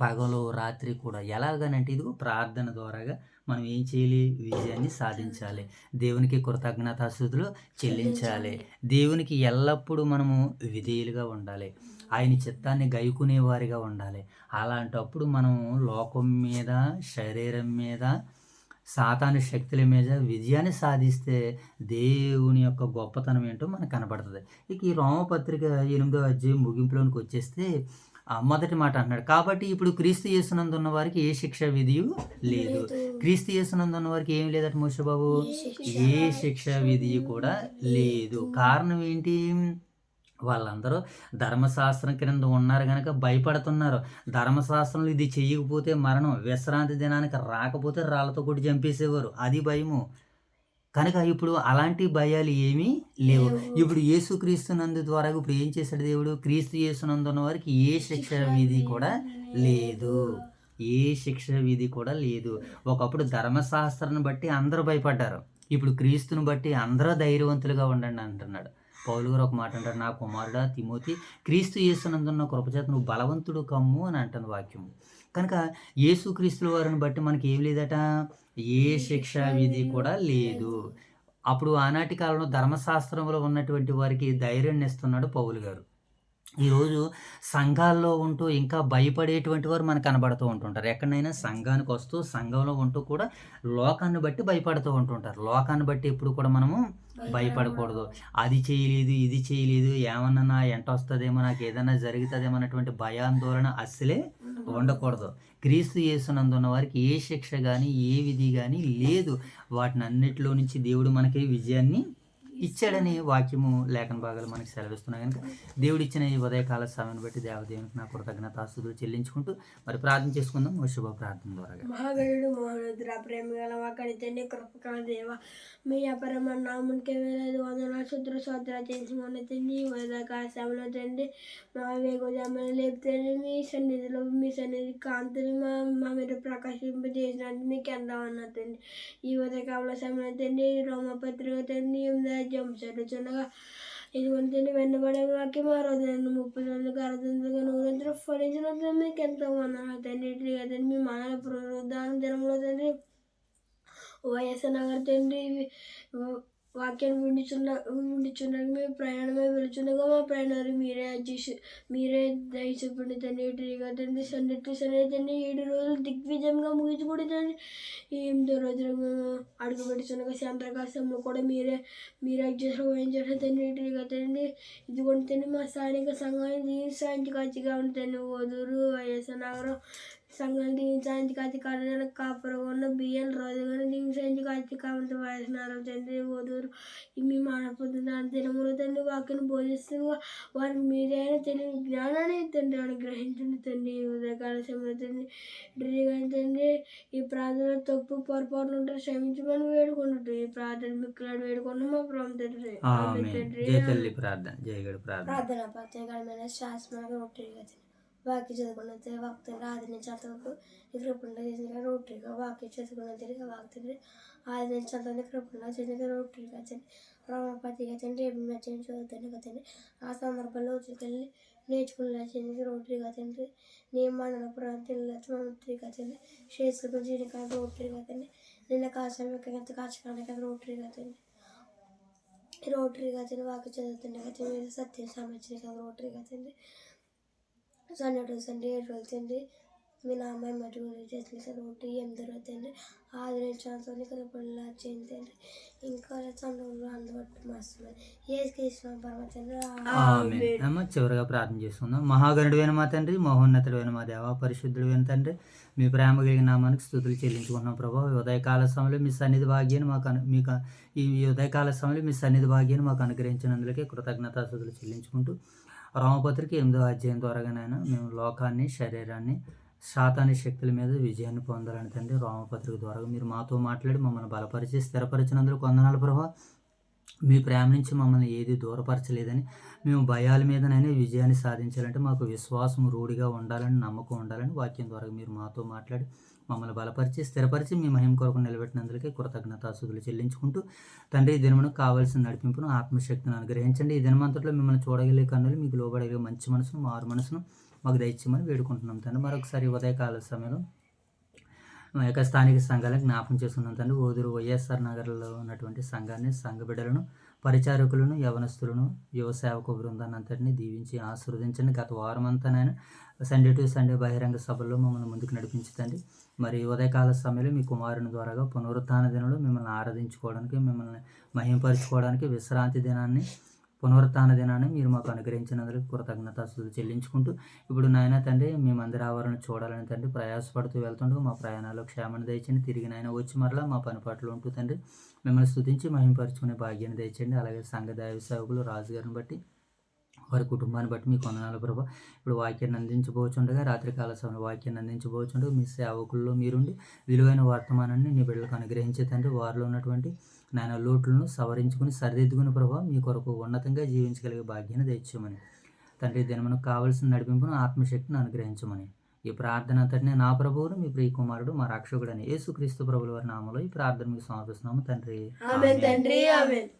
Speaker 1: పగలు, రాత్రి కూడా ఎలాగనంటే ఇదిగో ప్రార్థన ద్వారాగా మనం ఏం చేయాలి? విజయాన్ని సాధించాలి. దేవునికి కృతజ్ఞతాస్తుతులు చెల్లించాలి. దేవునికి ఎల్లప్పుడూ మనము విధేయులుగా ఉండాలి. ఆయన చిత్తాన్ని గైకునే వారిగా ఉండాలి. అలాంటప్పుడు మనం లోకం మీద, శరీరం మీద, సాతాను శక్తుల మీద విజయాన్ని సాధిస్తే దేవుని యొక్క గొప్పతనం ఏంటో మనకు కనబడుతుంది. ఇక ఈ రోమపత్రిక 8వ అధ్యాయం ముగింపులోనికి వచ్చేస్తే మొదటి మాట అంటున్నాడు, కాబట్టి ఇప్పుడు క్రీస్తు యేసునందు ఉన్న వారికి ఏ శిక్ష విధియు లేదు. క్రీస్తు యేసునందు ఉన్న వారికి ఏం లేదట మోషే బాబు? ఏ శిక్ష విధి కూడా లేదు. కారణం ఏంటి? వాళ్ళందరూ ధర్మశాస్త్రం క్రింద ఉన్నారు గనక భయపడుతున్నారు. ధర్మశాస్త్రంలో ఇది చెయ్యకపోతే మరణం, విశ్రాంతి దినానికి రాకపోతే రాళ్ళతో కొట్టి చంపేసేవారు. అది భయము. కనుక ఇప్పుడు అలాంటి భయాలు ఏమీ లేవు. ఇప్పుడు యేసుక్రీస్తునందు ద్వారా ఇప్పుడు ఏం చేశాడు దేవుడు? క్రీస్తు యేసునందు ఉన్న వారికి ఏ శిక్ష విధి కూడా లేదు. ఏ శిక్ష విధి కూడా లేదు. ఒకప్పుడు ధర్మశాస్త్రాన్ని బట్టి అందరూ భయపడ్డారు. ఇప్పుడు క్రీస్తుని బట్టి అందరూ ధైర్యవంతులుగా ఉండండి అంటున్నాడు. పౌలు గారు ఒక మాట అంటారు, నా కుమారుడా తిమోతి, క్రీస్తు యేసునందున్న కృపచేత నువ్వు బలవంతుడు కమ్ము అని అంటుంది వాక్యం. కనుక యేసుక్రీస్తుల వారిని బట్టి మనకి ఏం లేదట? ఏ శిక్షా విధి కూడా లేదు. అప్పుడు ఆనాటి కాలంలో ధర్మశాస్త్రంలో ఉన్నటువంటి వారికి ధైర్యాన్ని ఇస్తున్నాడు పౌలు గారు. ఈరోజు సంఘాల్లో ఉంటూ ఇంకా భయపడేటువంటి వారు మనకు కనబడుతూ ఉంటుంటారు. ఎక్కడైనా సంఘానికి వస్తూ, సంఘంలో ఉంటూ కూడా లోకాన్ని బట్టి భయపడుతూ ఉంటుంటారు. లోకాన్ని బట్టి ఎప్పుడు కూడా మనము భయపడకూడదు. అది చేయలేదు, ఇది చేయలేదు, ఏమన్నా నా ఎంట వస్తుందేమో, నాకు ఏదైనా జరుగుతుందేమో అన్నటువంటి భయాందోళన అస్సలే ఉండకూడదు. క్రీస్తు యేసునందున్న వారికి ఏ శిక్ష కానీ, ఏ విధి కానీ లేదు. వాటిని అన్నిటిలో నుంచి దేవుడు మనకి విజయాన్ని ఇచ్చాడని వాక్యము, లేఖన భాగాలు మనకి సెలవిస్తున్నాయి. కనుక దేవుడు ఇచ్చిన ఈ ఉదయకాల సమయాన్ని బట్టి దేవదేవునికి నా కృతజ్ఞతాస్తుతులు చెల్లించుకుంటూ మరి ప్రార్థన చేసుకుందాం. శుభ ప్రార్థన ద్వారా.
Speaker 2: మహాగణుడు మహోన్నతుడా, ప్రేమ గల వాకడి తండ్రి, కృపగల దేవ, మీ అపరమ నామునికే వేలాది వందనాలు శుద్ర చేసుకున్న తండ్రి, ఉదయకాల సమయంలో తండ్రి మా వేగోజామని లేపుతండి. మీ సన్నిధి కాంతులు మా మీద ప్రకాశింపజేసినట్టు మీకు ఎంత అన్న తండ్రి. ఈ ఉదయకాల సమయంలో తండ్రి రోమపత్రిక తండ్రి జంసడుచుండగా ఇదిగొంటే వెన్నబడే వాక్యం ఆ రోజు 30 అరదంతగా 100 ఫలించినట్లు మీకు ఎంతో వందనాలు తండ్రి. తండ్రి మీ మానవ పునరుద్ధాన దినంలో తండ్రి వైఎస్ నగర్ తండ్రి వాక్యాన్ని వింటుచుండగా మేము ప్రయాణమే వెళుచుండగా మా ప్రయాణాలు మీరే దయచూపండి తండ్రి. తండ్రి సన్నిధి తండ్రి 7 రోజులు దిగ్విజయంగా ముగించుకుంటే తండ్రి 8వ రోజున మేము అడుగు పెడుచుండగా సాయంత్రకాశంలో కూడా మీరే వహించండి తండ్రి. తండ్రి ఇదిగోండి తండ్రి మా స్థానిక సంఘాన్ని దీవించి కాచిగా ఉంటుంది ఓదూరు వైఎస్ నగరం సంఘాన్ని దీవించి కాచి కాపురం ఉన్న బియ్యం రోజుగానే దీవించి కాచి కావంత వయసున్నారు తండ్రి. ఓదూరు మీ మానపొద్దున దినములు తండ్రి వాక్యను బోధిస్తున్న వారికి మీరైనా తెలియని జ్ఞానాన్ని తండ్రి అనుగ్రహించండి తండ్రి. ఉదయకాల సమయంలో తండ్రి ఈ ప్రార్థన తప్పు పొరపాటు ఉంటే క్షమించమని వేడుకుంటుంటారు. ఈ ప్రార్థన మిక్కులాడు వేడుకున్న మా ప్రభువు తండ్రి. ప్రార్థన ప్రత్యేకమైన శాస్త్రంగా ఉంటుంది. వాక్య చదువుకున్న వాక్తంగా ఆదరించాలకు కృపణగా చేసిన రోటరీగా వాక్య చదువుకున్న తిరిగి వాక్తంగా ఆదరించాలని కృపణగా చేసిన రోటరీగా తండ్రి. రామపతిగా తండ్రి నచ్చిన చదువుతాను కదండి. ఆ సందర్భంలో వచ్చి నేర్చుకున్న చేసిన రోటరీగా తండ్రి. నియమాన ప్రాంతంగా తండ్రి. శేషులకు జీనికా రోటరీగా తండ్రి. నిన్న కాశంత కాచకానికి రోటరీగా తండ్రి. రోటరీగా తండ్రి వాక్య చదువుతుండే కదా సత్యం సంబంధించిన రోటరీగా తండ్రి. సండే రోజు 7 రోజులు తండ్రి మీ నామ్మాయి మట్టి గురించి చేతులు చదువుకుంటూ ఏం దొరుకుతుంది ఆదరించాల్సిన కృపల్లా చెందండి ఇంకా సంఘంలో అందుబాటు మాస్తున్నారు ఏసుకృష్ణ పరమతండ్రి
Speaker 1: ఆమేన్. అమ్మ చివరిగా ప్రార్థన చేసుకుందాం. మహాగణుడైన మా తండ్రి, మహోన్నతుడైన మా దేవ, పరిశుద్ధుడైన తండ్రి, మీ ప్రేమ కలిగిన నామానికి స్తుతులు చెల్లించుకుంటున్నాం ప్రభా. ఈ ఉదయకాల సమయంలో మీ సన్నిధి భాగ్యాన్ని మీకు ఈ ఉదయకాల సమయంలో మీ సన్నిధి భాగ్యాన్ని మాకు అనుగ్రహించినందుకే కృతజ్ఞతాస్తుతులు చెల్లించుకుంటూ రోమపత్రిక 8వ అధ్యాయం ద్వారాగానైనా మేము లోకాన్ని, శరీరాన్ని, సాతాని శక్తుల మీద విజయాన్ని పొందాలని తండ్రి రోమపత్రిక ద్వారా మీరు మాతో మాట్లాడి మమ్మల్ని బలపరిచి స్థిరపరిచినందుకు వందనాలు ప్రభా. మీ ప్రేమ నుంచి మమ్మల్ని ఏది దూరపరచలేదని, మేము భయాల మీదనైనా విజయాన్ని సాధించాలంటే మాకు విశ్వాసం రూఢిగా ఉండాలని, నమ్మకం ఉండాలని వాక్యం ద్వారా మీరు మాతో మాట్లాడి మమ్మల్ని బలపరిచి స్థిరపరిచి మీ మహిమ కొరకు నిలబెట్టినందుకే కృతజ్ఞతాస్తుతులు చెల్లించుకుంటూ తండ్రి ఈ దినమును కావాల్సిన నడిపింపును, ఆత్మశక్తిని అనుగ్రహించండి. ఈ దినమంతట్లో మిమ్మల్ని చూడగలిగే కన్నులు, మీకు లోబడగలిగే మంచి మనసును, మారు మనసును మాకు దయచేయమని వేడుకుంటున్నాం తండ్రి. మరొకసారి ఉదయకాల సమయంలో మా యొక్క స్థానిక సంఘాలను జ్ఞాపకం చేసుకున్నాం తండ్రి. ఓదూరు వైఎస్ఆర్ నగర్లో ఉన్నటువంటి సంఘాన్ని, సంఘ బిడ్డలను, పరిచారకులను, యవనస్తులను, యువ సేవక బృందాన్ని అంతటిని దీవించి ఆశీర్వదించండి. గత వారం అంతానైనా సండే టు సండే బహిరంగ సభల్లో మమ్మల్ని ముందుకు నడిపించండి. మరి ఉదయకాల సమయంలో మీ కుమారుని ద్వారాగా పునరుత్థాన దినంలో మిమ్మల్ని ఆరాధించుకోవడానికి, మిమ్మల్ని మహింపరుచుకోవడానికి విశ్రాంతి దినాన్ని, పునరుత్థాన దినాన్ని మీరు మాకు అనుగ్రహించినందుకు కృతజ్ఞతాస్తుతులు చెల్లించుకుంటూ ఇప్పుడు నాయన తండ్రి మీ మందిర ఆవరణ చూడాలని తండ్రి ప్రయాసపడుతూ వెళ్తుండగా మా ప్రయాణాల్లో క్షేమాన్ని దయచండి. తిరిగి నాయన వచ్చి మరలా మా పని పాటలు ఉంటూ తండ్రి మిమ్మల్ని స్తుతించి మహింపరుచుకునే భాగ్యాన్ని దయచండి. అలాగే సంఘ దైవ సేవకులు రాజుగారిని బట్టి, వారి కుటుంబాన్ని బట్టి మీకు వందనాలు ప్రభా. ఇప్పుడు వాక్యాన్ని అందించబోచుండగా, రాత్రికాల సమయంలో వాక్యాన్ని అందించబోచుండగా మీ సేవకుల్లో మీరుండి విలువైన వర్తమానాన్ని నీ బిడ్డలకు అనుగ్రహించే తండ్రి వారిలో ఉన్నటువంటి నాయన లోట్లను సవరించుకుని సరిదిద్దుకుని ప్రభావ మీ కొరకు ఉన్నతంగా జీవించగలిగే భాగ్యాన్ని దయచేయమని తండ్రి దినమునకు కావలసిన నడిపింపును, ఆత్మశక్తిని అనుగ్రహించమని ఈ ప్రార్థన అంతటిని నా ప్రభువును మీ ప్రియ కుమారుడు మా రక్షకుడని యేసుక్రీస్తు ప్రభుల వారి నామములో ఈ ప్రార్థన మీకు సమర్పిస్తున్నాము తండ్రి.
Speaker 2: ఆమేన్ తండ్రి ఆమేన్.